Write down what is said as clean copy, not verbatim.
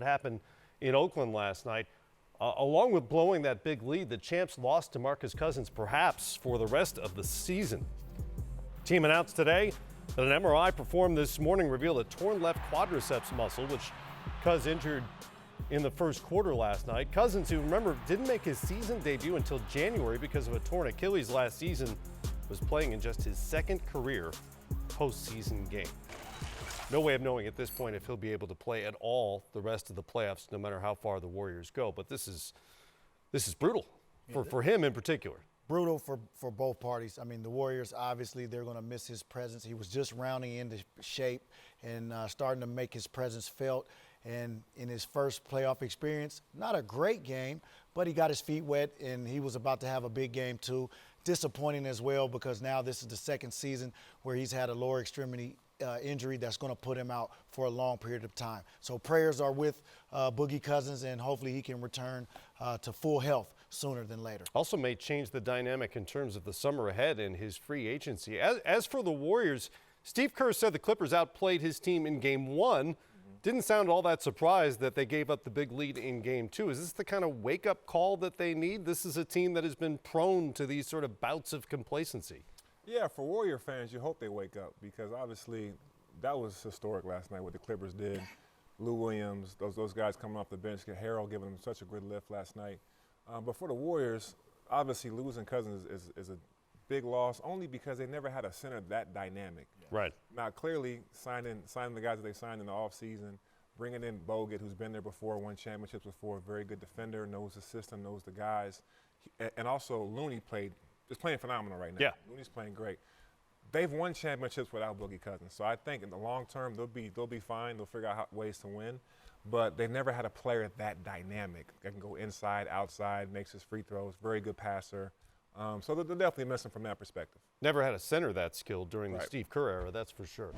happened in Oakland last night. Along with blowing that big lead, the champs lost Demarcus Cousins perhaps for the rest of the season. Team announced today that an MRI performed this morning revealed a torn left quadriceps muscle, which Cuz injured in the first quarter last night. Cousins, who remember didn't make his season debut until January because of a torn Achilles last season, was playing in just his second career postseason game. No way of knowing at this point if he'll be able to play at all the rest of the playoffs, no matter how far the Warriors go. But this is brutal for him in particular. Brutal for both parties. I mean, the Warriors, obviously, they're going to miss his presence. He was just rounding into shape and starting to make his presence felt. And in his first playoff experience, not a great game, but he got his feet wet, and he was about to have a big game too. Disappointing as well, because now this is the second season where he's had a lower extremity injury that's going to put him out for a long period of time. So prayers are with Boogie Cousins, and hopefully he can return to full health sooner than later. Also may change the dynamic in terms of the summer ahead and his free agency. As for the Warriors, Steve Kerr said the Clippers outplayed his team in Game 1. Didn't sound all that surprised that they gave up the big lead in Game 2. Is this the kind of wake-up call that they need? This is a team that has been prone to these sort of bouts of complacency. Yeah, for Warrior fans, you hope they wake up, because obviously that was historic last night, what the Clippers did. Lou Williams, those guys coming off the bench, Harrell giving them such a good lift last night. But for the Warriors, obviously losing Cousins is a big loss, only because they never had a center that dynamic. Right. Now, clearly, signing the guys that they signed in the offseason, bringing in Bogut, who's been there before, won championships before, very good defender, knows the system, knows the guys. And also, Looney is playing phenomenal right now. Yeah. Looney's playing great. They've won championships without Boogie Cousins. So I think in the long term, they'll be fine. They'll figure out ways to win. But they've never had a player that dynamic that can go inside, outside, makes his free throws, very good passer. So they're definitely missing from that perspective. Never had a center that skilled during the Right. Steve Kerr era, that's for sure.